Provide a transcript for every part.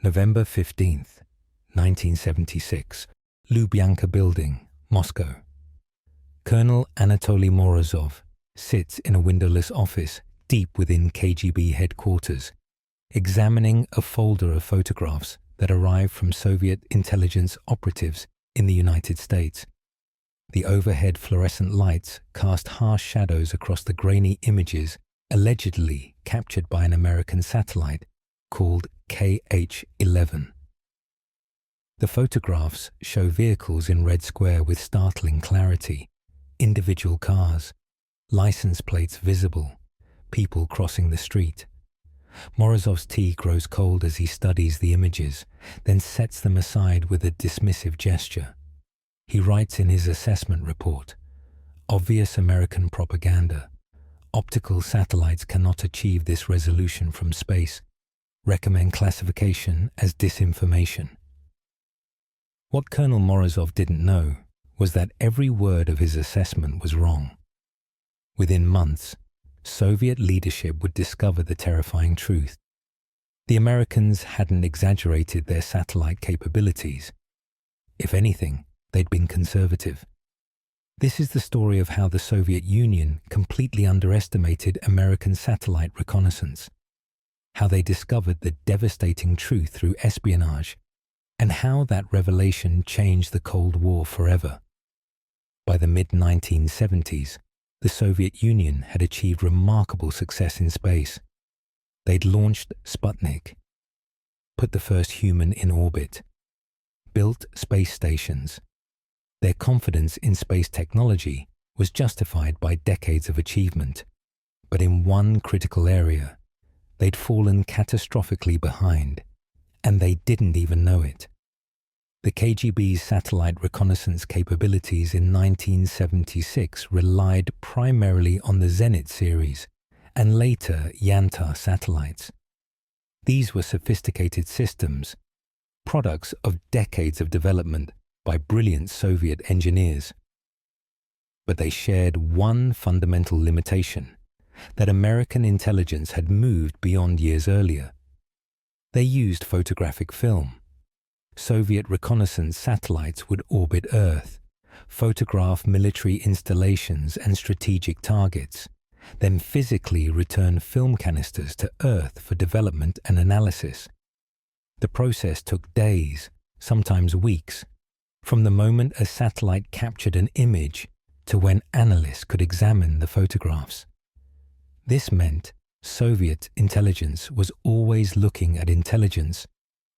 November 15th, 1976, Lubyanka Building, Moscow. Colonel Anatoly Morozov sits in a windowless office deep within KGB headquarters, examining a folder of photographs that arrived from Soviet intelligence operatives in the United States. The overhead fluorescent lights cast harsh shadows across the grainy images allegedly captured by an American satellite called KH-11. The photographs show vehicles in Red Square with startling clarity, individual cars, license plates visible, people crossing the street. Morozov's tea grows cold as he studies the images, then sets them aside with a dismissive gesture. He writes in his assessment report, "Obvious American propaganda. Optical satellites cannot achieve this resolution from space. Recommend classification as disinformation." What Colonel Morozov didn't know was that every word of his assessment was wrong. Within months, Soviet leadership would discover the terrifying truth. The Americans hadn't exaggerated their satellite capabilities. If anything, they'd been conservative. This is the story of how the Soviet Union completely underestimated American satellite reconnaissance, how they discovered the devastating truth through espionage, and how that revelation changed the Cold War forever. By the mid-1970s, the Soviet Union had achieved remarkable success in space. They'd launched Sputnik, put the first human in orbit, built space stations. Their confidence in space technology was justified by decades of achievement, but in one critical area, they'd fallen catastrophically behind, and they didn't even know it. The KGB's satellite reconnaissance capabilities in 1976 relied primarily on the Zenit series and later Yantar satellites. These were sophisticated systems, products of decades of development by brilliant Soviet engineers. But they shared one fundamental limitation, that American intelligence had moved beyond years earlier. They used photographic film. Soviet reconnaissance satellites would orbit Earth, photograph military installations and strategic targets, then physically return film canisters to Earth for development and analysis. The process took days, sometimes weeks, from the moment a satellite captured an image to when analysts could examine the photographs. This meant Soviet intelligence was always looking at intelligence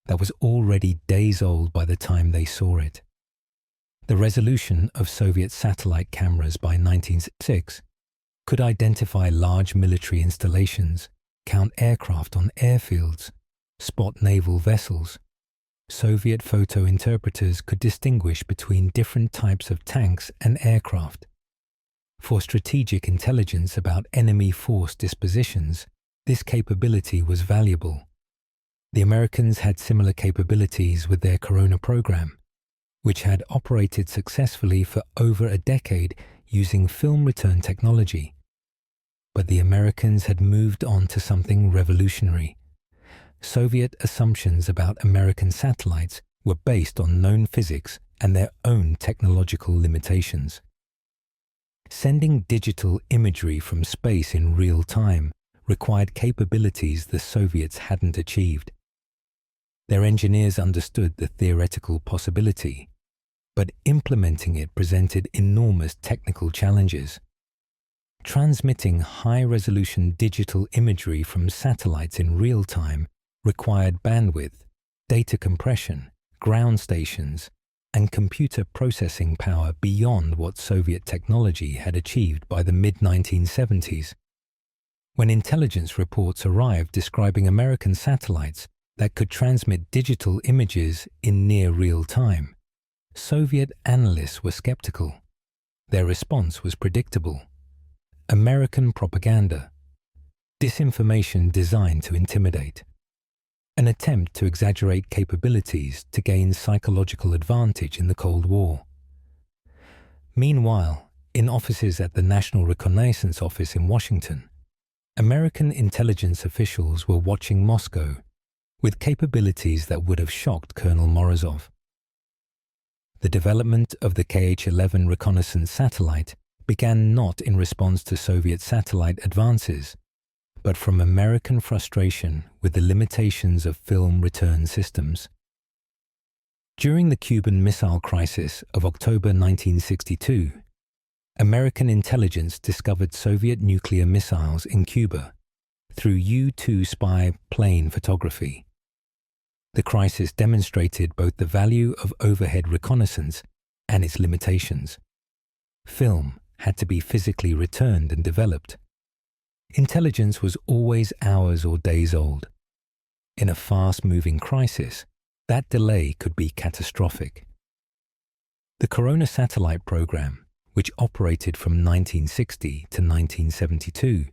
that was already days old by the time they saw it. The resolution of Soviet satellite cameras by 1976 could identify large military installations, count aircraft on airfields, spot naval vessels. Soviet photo interpreters could distinguish between different types of tanks and aircraft. For strategic intelligence about enemy force dispositions, this capability was valuable. The Americans had similar capabilities with their Corona program, which had operated successfully for over a decade using film return technology. But the Americans had moved on to something revolutionary. Soviet assumptions about American satellites were based on known physics and their own technological limitations. Sending digital imagery from space in real time required capabilities the Soviets hadn't achieved. Their engineers understood the theoretical possibility, but implementing it presented enormous technical challenges. Transmitting high-resolution digital imagery from satellites in real time required bandwidth, data compression, ground stations, and computer processing power beyond what Soviet technology had achieved by the mid-1970s. When intelligence reports arrived describing American satellites that could transmit digital images in near real time, Soviet analysts were skeptical. Their response was predictable. American propaganda, disinformation designed to intimidate, an attempt to exaggerate capabilities to gain psychological advantage in the Cold War. Meanwhile, in offices at the National Reconnaissance Office in Washington, American intelligence officials were watching Moscow, with capabilities that would have shocked Colonel Morozov. The development of the KH-11 reconnaissance satellite began not in response to Soviet satellite advances, but from American frustration with the limitations of film return systems. During the Cuban Missile Crisis of October 1962, American intelligence discovered Soviet nuclear missiles in Cuba through U-2 spy plane photography. The crisis demonstrated both the value of overhead reconnaissance and its limitations. Film had to be physically returned and developed. Intelligence was always hours or days old. In a fast-moving crisis, that delay could be catastrophic. The Corona satellite program, which operated from 1960 to 1972,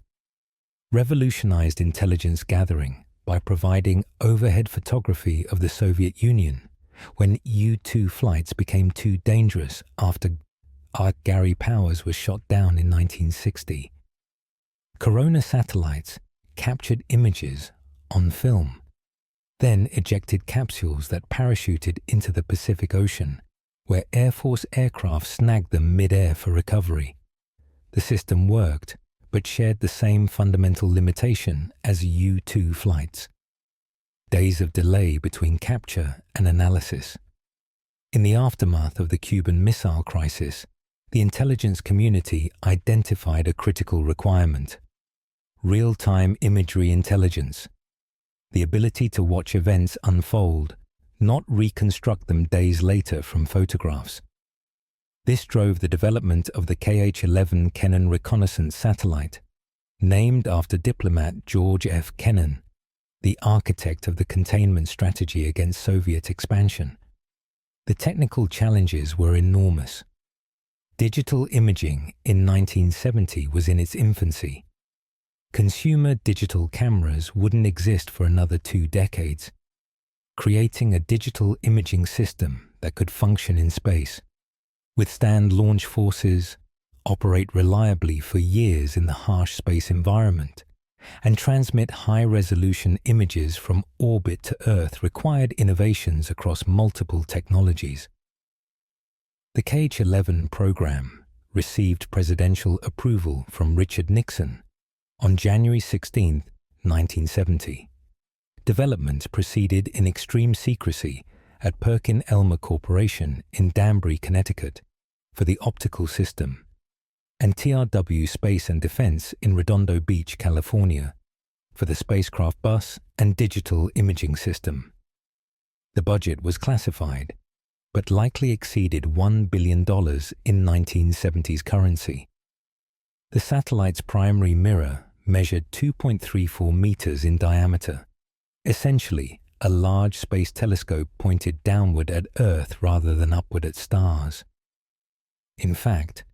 revolutionized intelligence gathering by providing overhead photography of the Soviet Union when U-2 flights became too dangerous after Gary Powers was shot down in 1960. Corona satellites captured images on film, then ejected capsules that parachuted into the Pacific Ocean, where Air Force aircraft snagged them mid-air for recovery. The system worked, but shared the same fundamental limitation as U-2 flights: days of delay between capture and analysis. In the aftermath of the Cuban Missile Crisis, the intelligence community identified a critical requirement: real-time imagery intelligence, the ability to watch events unfold, not reconstruct them days later from photographs. This drove the development of the KH-11 Kennan reconnaissance satellite, named after diplomat George F. Kennan, the architect of the containment strategy against Soviet expansion. The technical challenges were enormous. Digital imaging in 1970 was in its infancy. Consumer digital cameras wouldn't exist for another 2 decades. Creating a digital imaging system that could function in space, withstand launch forces, operate reliably for years in the harsh space environment, and transmit high-resolution images from orbit to Earth required innovations across multiple technologies. The KH-11 program received presidential approval from Richard Nixon on January 16, 1970. Development proceeded in extreme secrecy at Perkin-Elmer Corporation in Danbury, Connecticut, for the optical system, and TRW Space and Defense in Redondo Beach, California, for the spacecraft bus and digital imaging system. The budget was classified, but likely exceeded $1 billion in 1970s currency. The satellite's primary mirror measured 2.34 meters in diameter, essentially a large space telescope pointed downward at Earth rather than upward at stars. In fact,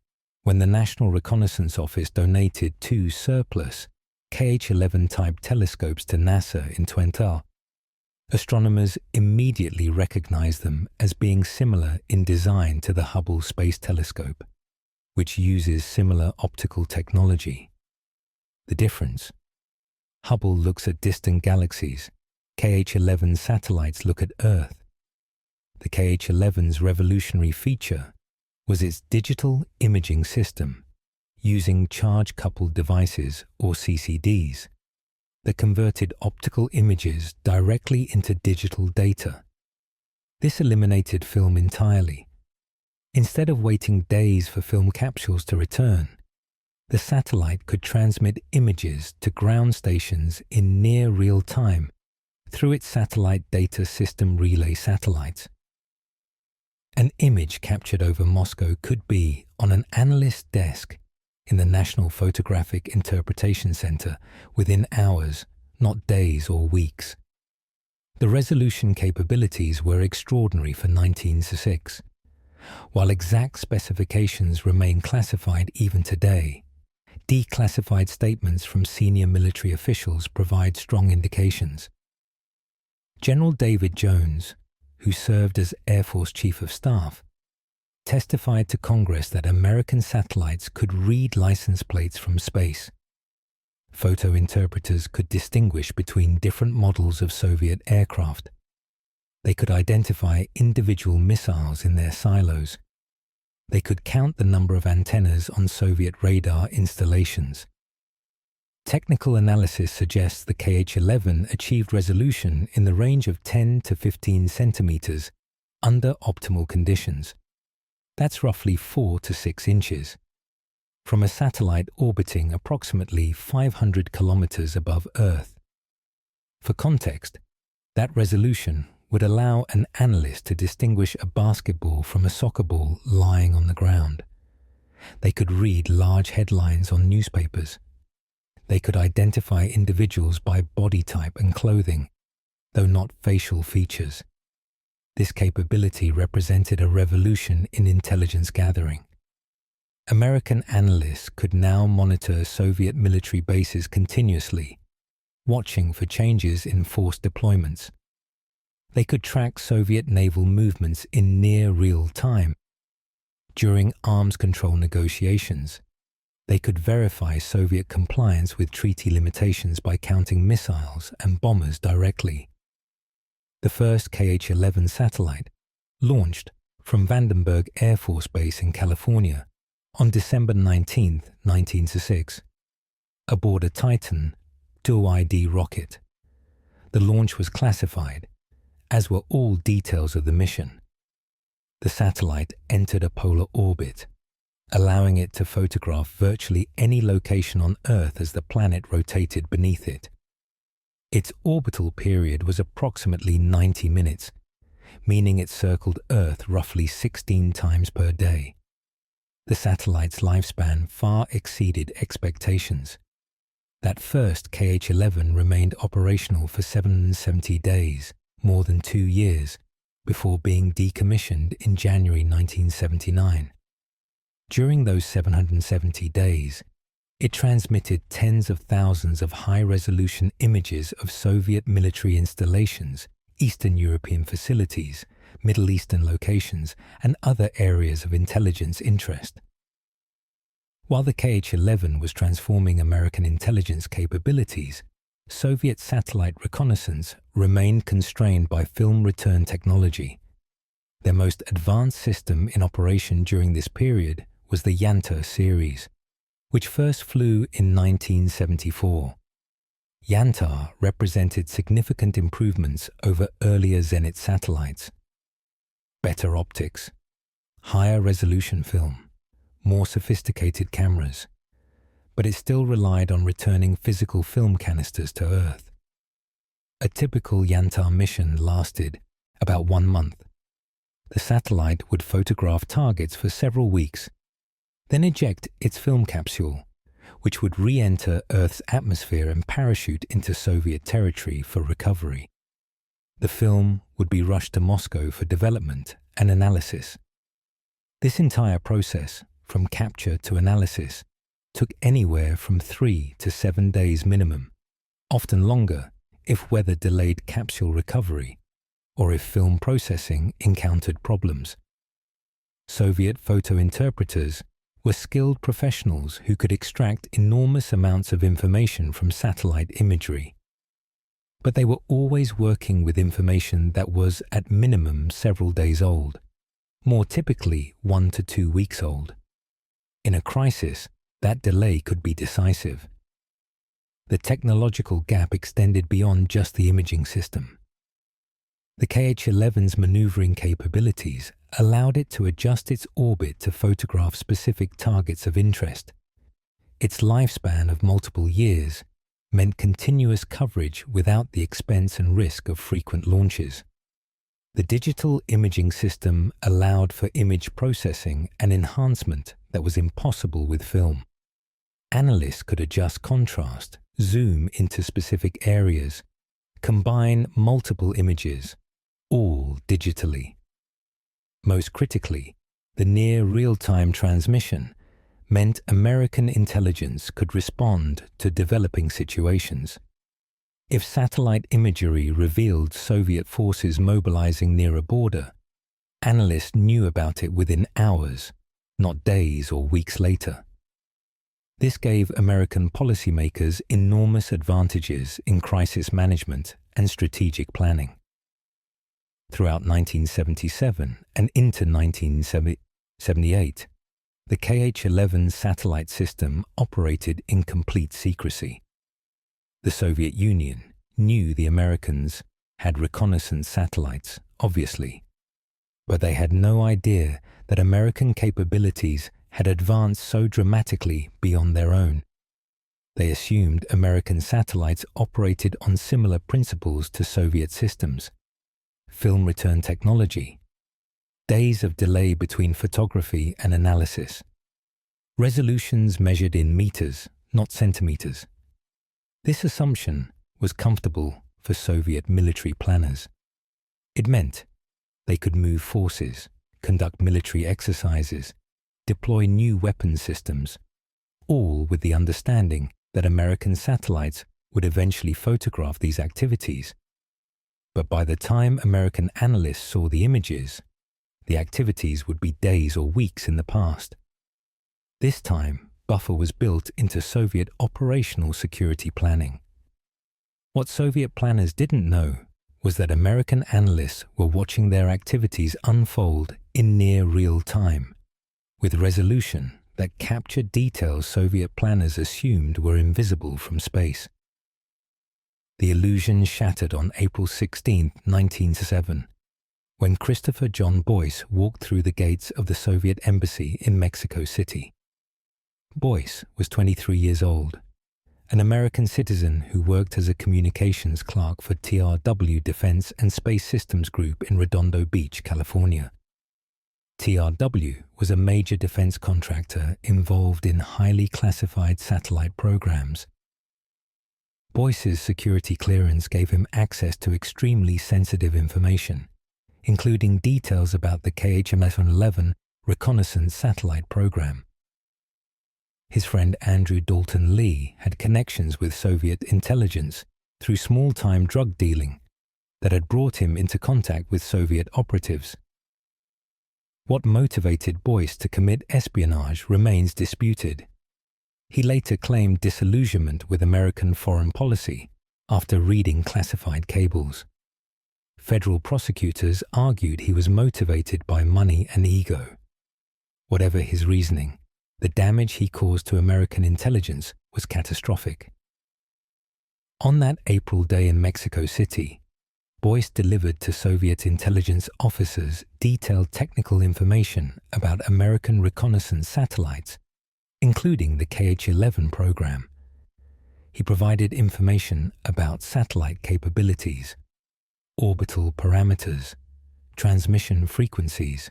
when the National Reconnaissance Office donated 2 surplus KH-11 type telescopes to NASA in 2012, astronomers immediately recognized them as being similar in design to the Hubble Space Telescope, which uses similar optical technology. The difference: Hubble looks at distant galaxies, KH-11 satellites look at Earth. The KH-11's revolutionary feature was its digital imaging system, using charge-coupled devices, or CCDs, that converted optical images directly into digital data. This eliminated film entirely. Instead of waiting days for film capsules to return, the satellite could transmit images to ground stations in near real time through its satellite data system relay satellites. An image captured over Moscow could be on an analyst's desk in the National Photographic Interpretation Center within hours, not days or weeks. The resolution capabilities were extraordinary for 1906. While exact specifications remain classified even today, declassified statements from senior military officials provide strong indications. General David Jones, who served as Air Force Chief of Staff, testified to Congress that American satellites could read license plates from space. Photo interpreters could distinguish between different models of Soviet aircraft. They could identify individual missiles in their silos. They could count the number of antennas on Soviet radar installations. Technical analysis suggests the Kh-11 achieved resolution in the range of 10 to 15 centimeters under optimal conditions. That's roughly 4 to 6 inches. From a satellite orbiting approximately 500 kilometers above Earth. For context, that resolution would allow an analyst to distinguish a basketball from a soccer ball lying on the ground. They could read large headlines on newspapers. They could identify individuals by body type and clothing, though not facial features. This capability represented a revolution in intelligence gathering. American analysts could now monitor Soviet military bases continuously, watching for changes in force deployments. They could track Soviet naval movements in near real time. During arms control negotiations, they could verify Soviet compliance with treaty limitations by counting missiles and bombers directly. The first Kh-11 satellite launched from Vandenberg Air Force Base in California on December 19, 1906, aboard a Titan dual-ID rocket. The launch was classified, as were all details of the mission. The satellite entered a polar orbit, allowing it to photograph virtually any location on Earth as the planet rotated beneath it. Its orbital period was approximately 90 minutes, meaning it circled Earth roughly 16 times per day. The satellite's lifespan far exceeded expectations. That first Kh-11 remained operational for 770 days, more than 2 years, before being decommissioned in January 1979. During those 770 days, it transmitted tens of thousands of high-resolution images of Soviet military installations, Eastern European facilities, Middle Eastern locations, and other areas of intelligence interest. While the Kh-11 was transforming American intelligence capabilities, Soviet satellite reconnaissance remained constrained by film return technology. Their most advanced system in operation during this period was the Yanta series, which first flew in 1974. Yanta represented significant improvements over earlier Zenit satellites. Better optics, higher resolution film, more sophisticated cameras, but it still relied on returning physical film canisters to Earth. A typical Yanta mission lasted about 1 month. The satellite would photograph targets for several weeks, then eject its film capsule, which would re-enter Earth's atmosphere and parachute into Soviet territory for recovery. The film would be rushed to Moscow for development and analysis. This entire process, from capture to analysis, took anywhere from 3 to 7 days minimum, often longer if weather delayed capsule recovery or if film processing encountered problems. Soviet photo interpreters were skilled professionals who could extract enormous amounts of information from satellite imagery. But they were always working with information that was at minimum several days old, more typically 1 to 2 weeks old. In a crisis, that delay could be decisive. The technological gap extended beyond just the imaging system. The Kh-11's maneuvering capabilities allowed it to adjust its orbit to photograph specific targets of interest. Its lifespan of multiple years meant continuous coverage without the expense and risk of frequent launches. The digital imaging system allowed for image processing and enhancement that was impossible with film. Analysts could adjust contrast, zoom into specific areas, combine multiple images, all digitally. Most critically, the near real-time transmission meant American intelligence could respond to developing situations. If satellite imagery revealed Soviet forces mobilizing near a border, analysts knew about it within hours, not days or weeks later. This gave American policymakers enormous advantages in crisis management and strategic planning. Throughout 1977 and into 1978, the KH-11 satellite system operated in complete secrecy. The Soviet Union knew the Americans had reconnaissance satellites, obviously, but they had no idea that American capabilities had advanced so dramatically beyond their own. They assumed American satellites operated on similar principles to Soviet systems: film return technology, days of delay between photography and analysis, resolutions measured in meters, not centimeters. This assumption was comfortable for Soviet military planners. It meant they could move forces, conduct military exercises, deploy new weapon systems, all with the understanding that American satellites would eventually photograph these activities. But by the time American analysts saw the images, the activities would be days or weeks in the past. This time, buffer was built into Soviet operational security planning. What Soviet planners didn't know was that American analysts were watching their activities unfold in near real time, with resolution that captured details Soviet planners assumed were invisible from space. The illusion shattered on April 16, 1907, when Christopher John Boyce walked through the gates of the Soviet embassy in Mexico City. Boyce was 23 years old, an American citizen who worked as a communications clerk for TRW Defense and Space Systems Group in Redondo Beach, California. TRW was a major defense contractor involved in highly classified satellite programs. Boyce's security clearance gave him access to extremely sensitive information, including details about the KH-11 reconnaissance satellite program. His friend Andrew Dalton Lee had connections with Soviet intelligence through small-time drug dealing that had brought him into contact with Soviet operatives. What motivated Boyce to commit espionage remains disputed. He later claimed disillusionment with American foreign policy after reading classified cables. Federal prosecutors argued he was motivated by money and ego. Whatever his reasoning, the damage he caused to American intelligence was catastrophic. On that April day in Mexico City, Boyce delivered to Soviet intelligence officers detailed technical information about American reconnaissance satellites, including the KH-11 program. He provided information about satellite capabilities, orbital parameters, transmission frequencies,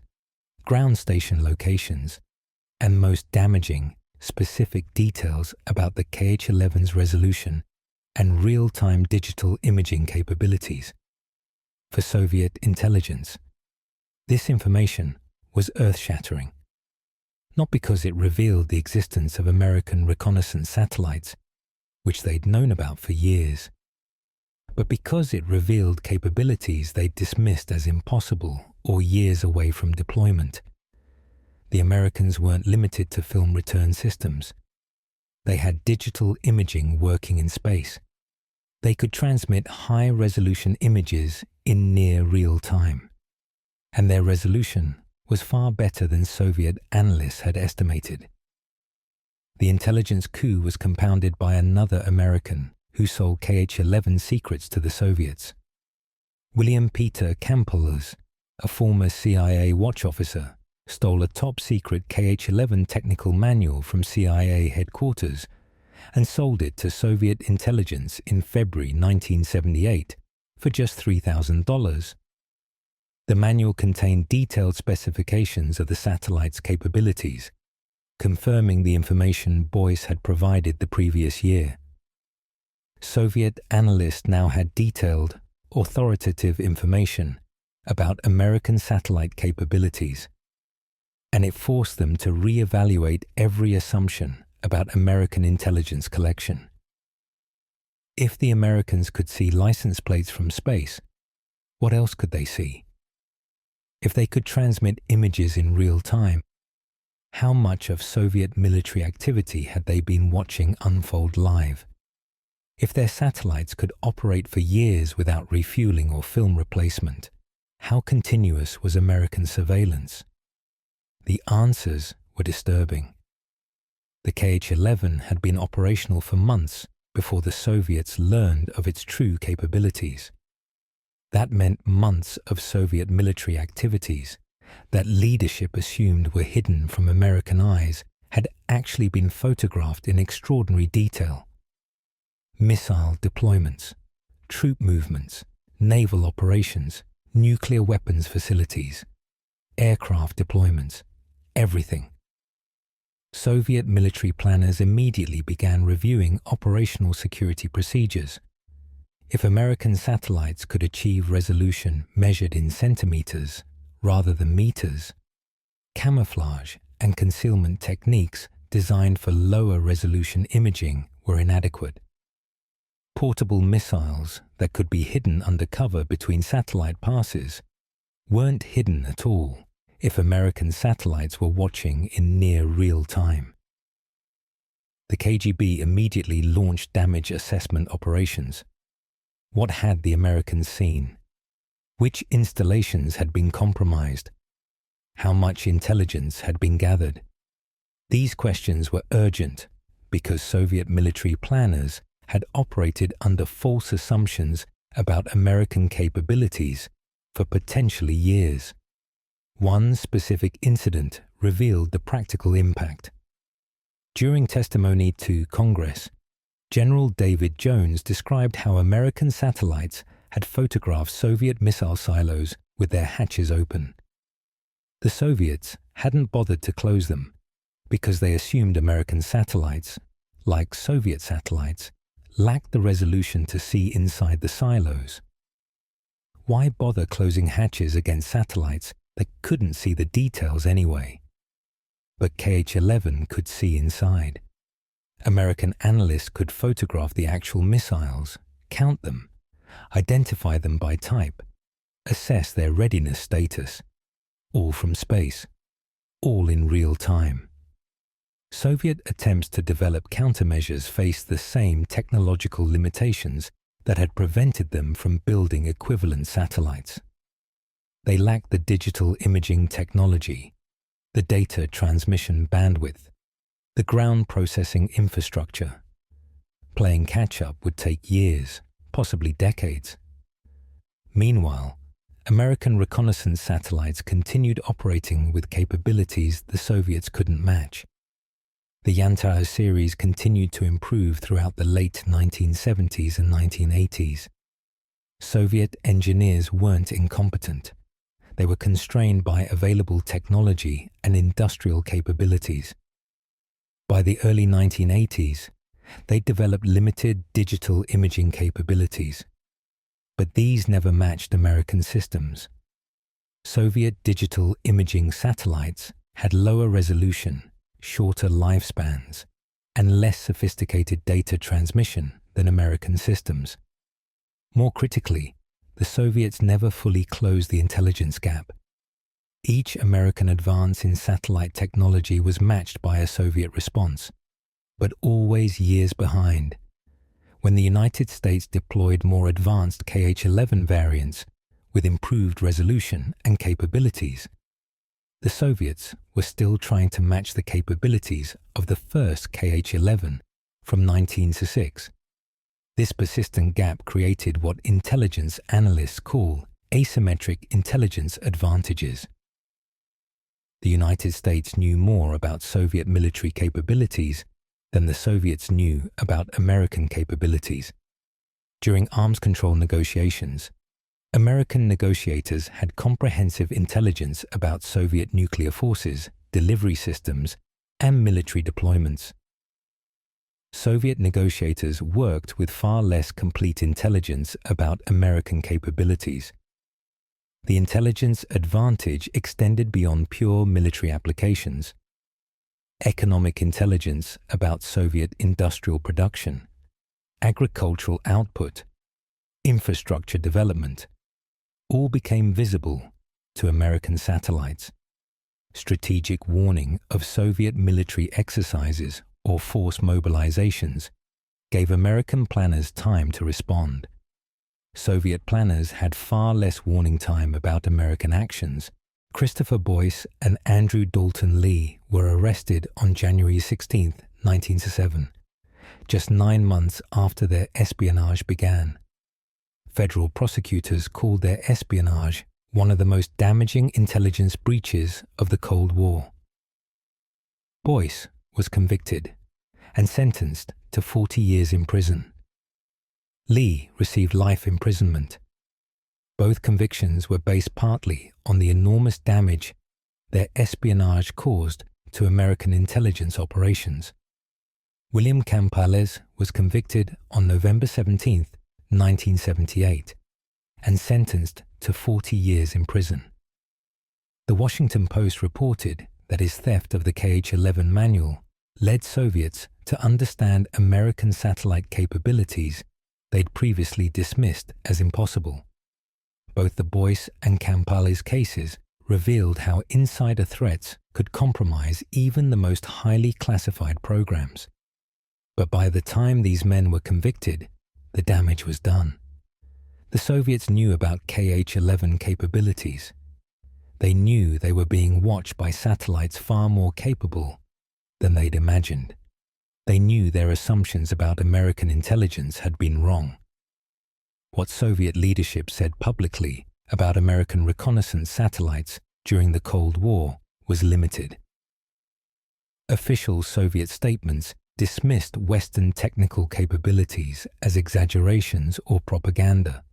ground station locations, and most damaging, specific details about the KH-11's resolution and real-time digital imaging capabilities. For Soviet intelligence, this information was earth-shattering, not because it revealed the existence of American reconnaissance satellites, which they'd known about for years, but because it revealed capabilities they'd dismissed as impossible or years away from deployment. The Americans weren't limited to film return systems. They had digital imaging working in space. They could transmit high-resolution images in near real time, and their resolution was far better than Soviet analysts had estimated. The intelligence coup was compounded by another American who sold KH-11 secrets to the Soviets. William Peter Campbell's, a former CIA watch officer, stole a top-secret KH-11 technical manual from CIA headquarters and sold it to Soviet intelligence in February 1978 for just $3,000. The manual contained detailed specifications of the satellite's capabilities, confirming the information Boyce had provided the previous year. Soviet analysts now had detailed, authoritative information about American satellite capabilities, and it forced them to re-evaluate every assumption about American intelligence collection. If the Americans could see license plates from space, what else could they see? If they could transmit images in real time, How much of Soviet military activity had they been watching unfold live? If their satellites could operate for years without refueling or film replacement, how continuous was American surveillance? The answers were disturbing. The KH-11 had been operational for months before the Soviets learned of its true capabilities. That meant months of Soviet military activities that leadership assumed were hidden from American eyes had actually been photographed in extraordinary detail. Missile deployments, troop movements, naval operations, nuclear weapons facilities, aircraft deployments, everything. Soviet military planners immediately began reviewing operational security procedures. If American satellites could achieve resolution measured in centimeters rather than meters, camouflage and concealment techniques designed for lower resolution imaging were inadequate. Portable missiles that could be hidden under cover between satellite passes weren't hidden at all if American satellites were watching in near real time. The KGB immediately launched damage assessment operations. What had the Americans seen? Which installations had been compromised? How much intelligence had been gathered? These questions were urgent because Soviet military planners had operated under false assumptions about American capabilities for potentially years. One specific incident revealed the practical impact. During testimony to Congress, General David Jones described how American satellites had photographed Soviet missile silos with their hatches open. The Soviets hadn't bothered to close them because they assumed American satellites, like Soviet satellites, lacked the resolution to see inside the silos. Why bother closing hatches against satellites that couldn't see the details anyway? But KH-11 could see inside. American analysts could photograph the actual missiles, count them, identify them by type, assess their readiness status, all from space, all in real time. Soviet attempts to develop countermeasures faced the same technological limitations that had prevented them from building equivalent satellites. They lacked the digital imaging technology, the data transmission bandwidth, the ground processing infrastructure. Playing catch-up would take years, possibly decades. Meanwhile, American reconnaissance satellites continued operating with capabilities the Soviets couldn't match. The Yantar series continued to improve throughout the late 1970s and 1980s. Soviet engineers weren't incompetent. They were constrained by available technology and industrial capabilities. By the early 1980s, they developed limited digital imaging capabilities. But these never matched American systems. Soviet digital imaging satellites had lower resolution, shorter lifespans, and less sophisticated data transmission than American systems. More critically, the Soviets never fully closed the intelligence gap. Each American advance in satellite technology was matched by a Soviet response, but always years behind. When the United States deployed more advanced KH-11 variants with improved resolution and capabilities, the Soviets were still trying to match the capabilities of the first KH-11 from 1906. This persistent gap created what intelligence analysts call asymmetric intelligence advantages. The United States knew more about Soviet military capabilities than the Soviets knew about American capabilities. During arms control negotiations, American negotiators had comprehensive intelligence about Soviet nuclear forces, delivery systems, and military deployments. Soviet negotiators worked with far less complete intelligence about American capabilities. The intelligence advantage extended beyond pure military applications. Economic intelligence about Soviet industrial production, agricultural output, infrastructure development, all became visible to American satellites. strategic warning of Soviet military exercises or force mobilizations gave American planners time to respond. Soviet planners had far less warning time about American actions. Christopher Boyce and Andrew Dalton Lee were arrested on January 16, 1907, just 9 months after their espionage began. Federal prosecutors called their espionage one of the most damaging intelligence breaches of the Cold War. Boyce was convicted and sentenced to 40 years in prison. Lee received life imprisonment. Both convictions were based partly on the enormous damage their espionage caused to American intelligence operations. William Campales was convicted on November 17, 1978, and sentenced to 40 years in prison. The Washington Post reported that his theft of the KH-11 manual led Soviets to understand American satellite capabilities they'd previously dismissed as impossible. Both the Boyce and Campales cases revealed how insider threats could compromise even the most highly classified programs. But by the time these men were convicted, the damage was done. The Soviets knew about KH-11 capabilities. They knew they were being watched by satellites far more capable than they'd imagined. They knew their assumptions about American intelligence had been wrong. What Soviet leadership said publicly about American reconnaissance satellites during the Cold War was limited. Official Soviet statements dismissed Western technical capabilities as exaggerations or propaganda.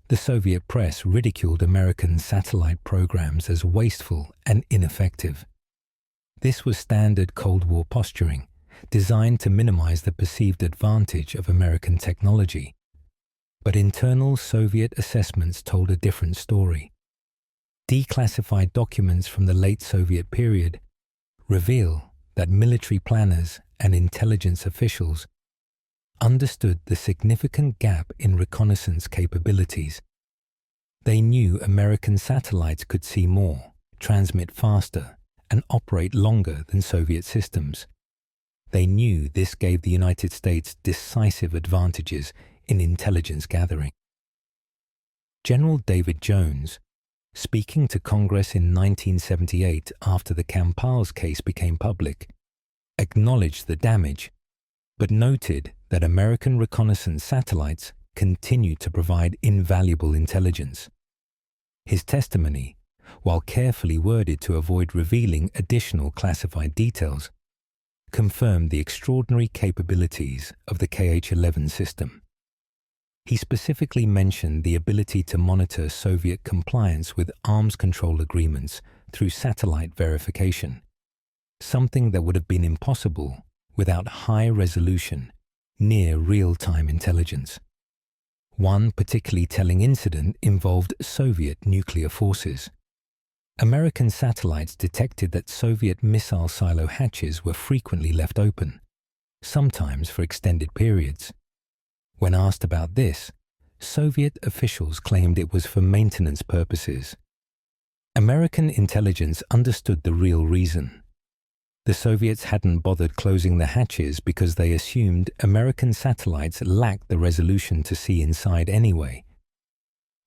The Soviet press ridiculed American satellite programs as wasteful and ineffective. This was standard Cold War posturing, designed to minimize the perceived advantage of American technology. But internal Soviet assessments told a different story. Declassified documents from the late Soviet period reveal that military planners and intelligence officials understood the significant gap in reconnaissance capabilities. They knew American satellites could see more, transmit faster, and operate longer than Soviet systems. They knew this gave the United States decisive advantages in intelligence gathering. General David Jones, speaking to Congress in 1978 after the Campales case became public, acknowledged the damage, but noted that American reconnaissance satellites continued to provide invaluable intelligence. His testimony, while carefully worded to avoid revealing additional classified details, confirmed the extraordinary capabilities of the KH-11 system. He specifically mentioned the ability to monitor Soviet compliance with arms control agreements through satellite verification, something that would have been impossible without high-resolution, near real-time intelligence. One particularly telling incident involved Soviet nuclear forces. American satellites detected that Soviet missile silo hatches were frequently left open, sometimes for extended periods. When asked about this, Soviet officials claimed it was for maintenance purposes. American intelligence understood the real reason. The Soviets hadn't bothered closing the hatches because they assumed American satellites lacked the resolution to see inside anyway.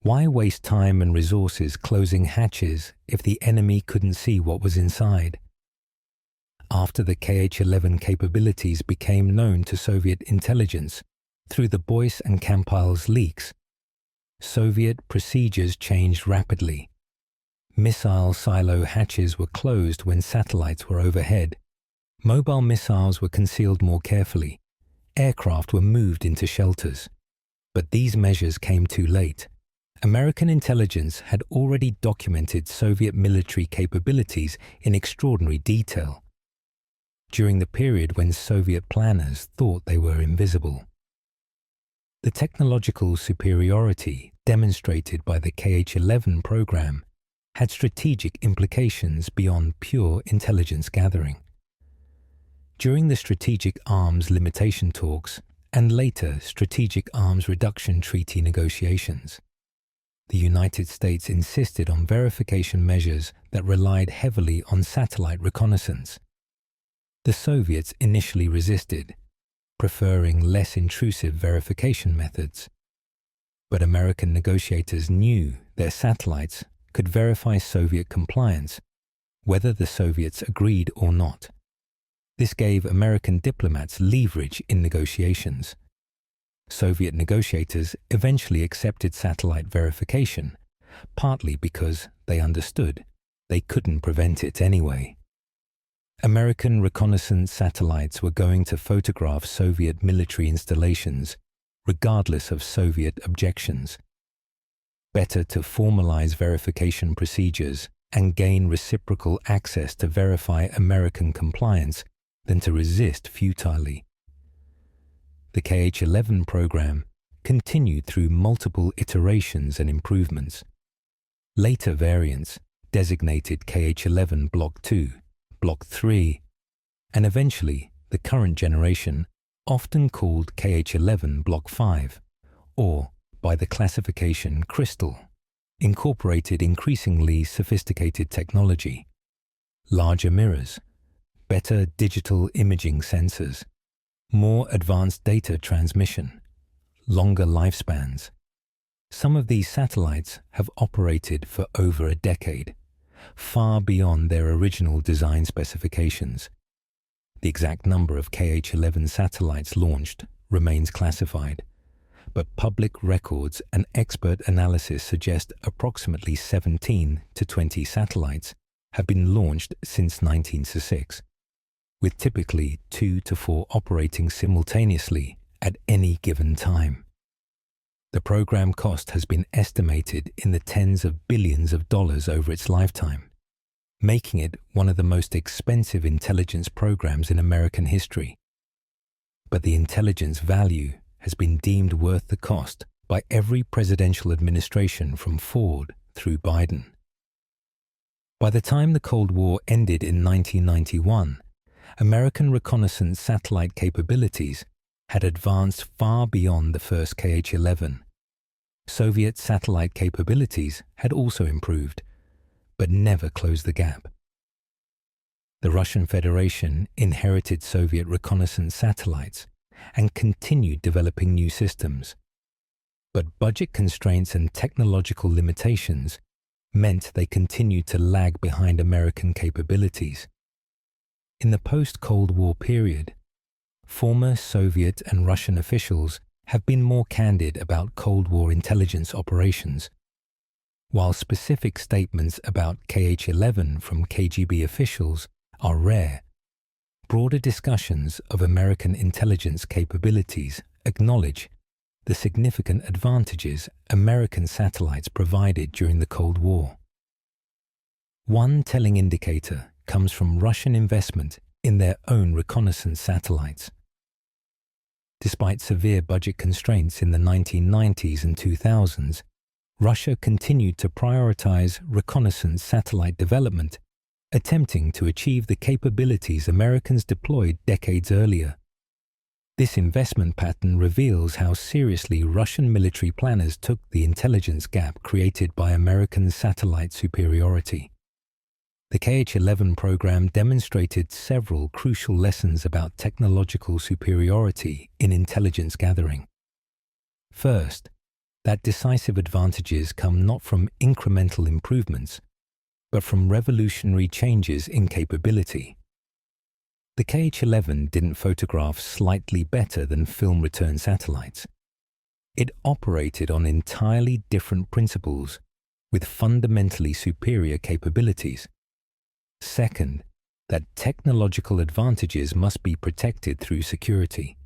Why waste time and resources closing hatches if the enemy couldn't see what was inside? After the KH-11 capabilities became known to Soviet intelligence through the Boyce and Campales leaks, Soviet procedures changed rapidly. Missile silo hatches were closed when satellites were overhead. Mobile missiles were concealed more carefully. Aircraft were moved into shelters. But these measures came too late. American intelligence had already documented Soviet military capabilities in extraordinary detail, during the period when Soviet planners thought they were invisible. The technological superiority demonstrated by the KH-11 program had strategic implications beyond pure intelligence gathering. During the Strategic Arms Limitation talks and later Strategic Arms Reduction Treaty negotiations, the United States insisted on verification measures that relied heavily on satellite reconnaissance. The Soviets initially resisted, preferring less intrusive verification methods. But American negotiators knew their satellites could verify Soviet compliance, whether the Soviets agreed or not. This gave American diplomats leverage in negotiations. Soviet negotiators eventually accepted satellite verification, partly because they understood they couldn't prevent it anyway. American reconnaissance satellites were going to photograph Soviet military installations, regardless of Soviet objections. Better to formalize verification procedures and gain reciprocal access to verify American compliance than to resist futilely. The KH-11 program continued through multiple iterations and improvements. Later variants, designated KH-11 Block 2, Block 3, and eventually the current generation, often called KH-11 Block 5, or by the classification Crystal, incorporated increasingly sophisticated technology, larger mirrors, better digital imaging sensors, more advanced data transmission, longer lifespans. Some of these satellites have operated for over a decade, far beyond their original design specifications. The exact number of KH-11 satellites launched remains classified, but public records and expert analysis suggest approximately 17 to 20 satellites have been launched since 1906, with typically 2 to 4 operating simultaneously at any given time. The program cost has been estimated in the tens of billions of dollars over its lifetime, making it one of the most expensive intelligence programs in American history. But the intelligence value has been deemed worth the cost by every presidential administration from Ford through Biden. By the time the Cold War ended in 1991, American reconnaissance satellite capabilities had advanced far beyond the first KH-11. Soviet satellite capabilities had also improved, but never closed the gap. The Russian Federation inherited Soviet reconnaissance satellites and continued developing new systems. But budget constraints and technological limitations meant they continued to lag behind American capabilities. In the post-Cold War period, former Soviet and Russian officials have been more candid about Cold War intelligence operations. While specific statements about KH-11 from KGB officials are rare, broader discussions of American intelligence capabilities acknowledge the significant advantages American satellites provided during the Cold War. One telling indicator comes from Russian investment in their own reconnaissance satellites. Despite severe budget constraints in the 1990s and 2000s, Russia continued to prioritize reconnaissance satellite development, attempting to achieve the capabilities Americans deployed decades earlier. This investment pattern reveals how seriously Russian military planners took the intelligence gap created by American satellite superiority. The KH-11 program demonstrated several crucial lessons about technological superiority in intelligence gathering. First, that decisive advantages come not from incremental improvements, but from revolutionary changes in capability. The KH-11 didn't photograph slightly better than film return satellites. It operated on entirely different principles with fundamentally superior capabilities. Second, that technological advantages must be protected through security.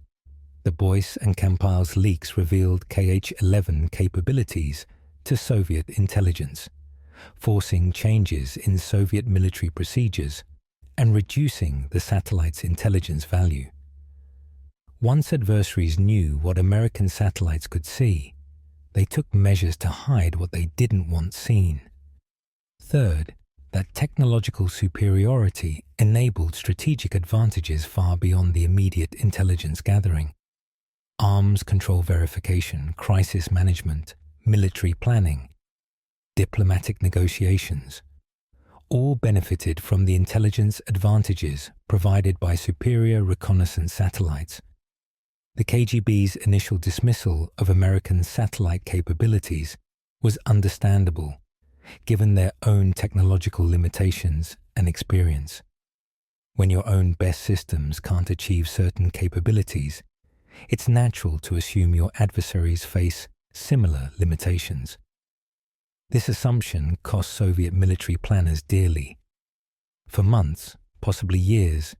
The Boyce and Kampeil's leaks revealed KH-11 capabilities to Soviet intelligence, forcing changes in Soviet military procedures and reducing the satellite's intelligence value. Once adversaries knew what American satellites could see, they took measures to hide what they didn't want seen. Third, that technological superiority enabled strategic advantages far beyond the immediate intelligence gathering. Arms control verification, crisis management, military planning, diplomatic negotiations, all benefited from the intelligence advantages provided by superior reconnaissance satellites. The KGB's initial dismissal of American satellite capabilities was understandable, given their own technological limitations and experience. When your own best systems can't achieve certain capabilities, it's natural to assume your adversaries face similar limitations. This assumption cost Soviet military planners dearly. For months, possibly years,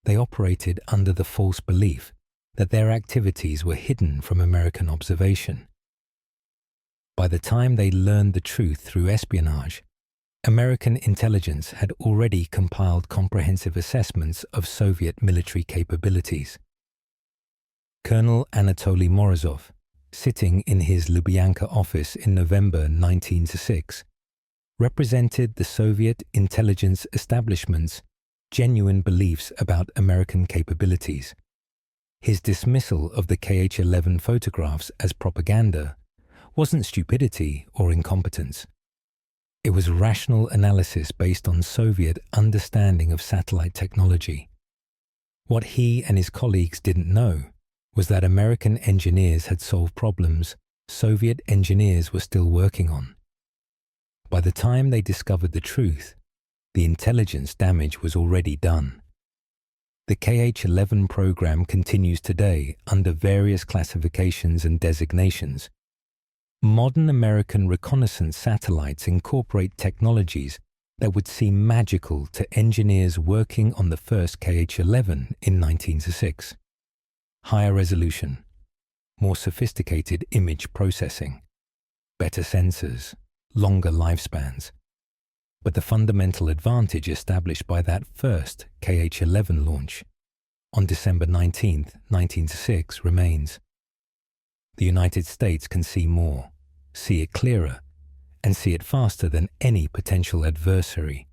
they operated under the false belief that their activities were hidden from American observation. By the time they learned the truth through espionage, American intelligence had already compiled comprehensive assessments of Soviet military capabilities. Colonel Anatoly Morozov, sitting in his Lubyanka office in November 1906, represented the Soviet intelligence establishment's genuine beliefs about American capabilities. His dismissal of the KH-11 photographs as propaganda wasn't stupidity or incompetence. It was rational analysis based on Soviet understanding of satellite technology. What he and his colleagues didn't know was that American engineers had solved problems Soviet engineers were still working on. By the time they discovered the truth, the intelligence damage was already done. The KH-11 program continues today under various classifications and designations. Modern American reconnaissance satellites incorporate technologies that would seem magical to engineers working on the first KH-11 in 1906. Higher resolution, more sophisticated image processing, better sensors, longer lifespans. But the fundamental advantage established by that first KH-11 launch on December 19, 1906 remains. The United States can see more, see it clearer, and see it faster than any potential adversary.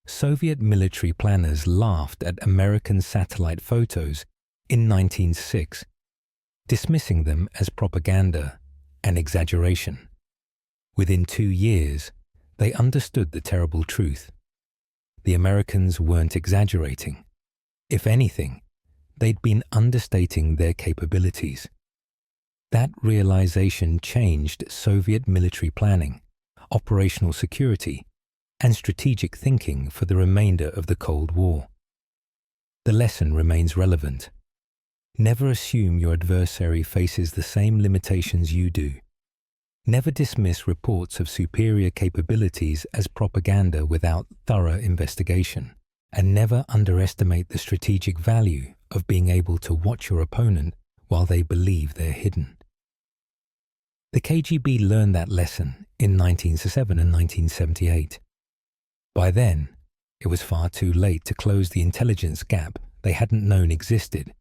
Soviet military planners laughed at American satellite photos in 1906, dismissing them as propaganda and exaggeration. Within 2 years, they understood the terrible truth. The Americans weren't exaggerating. If anything, they'd been understating their capabilities. That realization changed Soviet military planning, operational security, and strategic thinking for the remainder of the Cold War. The lesson remains relevant. Never assume your adversary faces the same limitations you do. Never dismiss reports of superior capabilities as propaganda without thorough investigation, and never underestimate the strategic value of being able to watch your opponent while they believe they're hidden. The KGB learned that lesson in 1907 and 1978. By then, it was far too late to close the intelligence gap they hadn't known existed.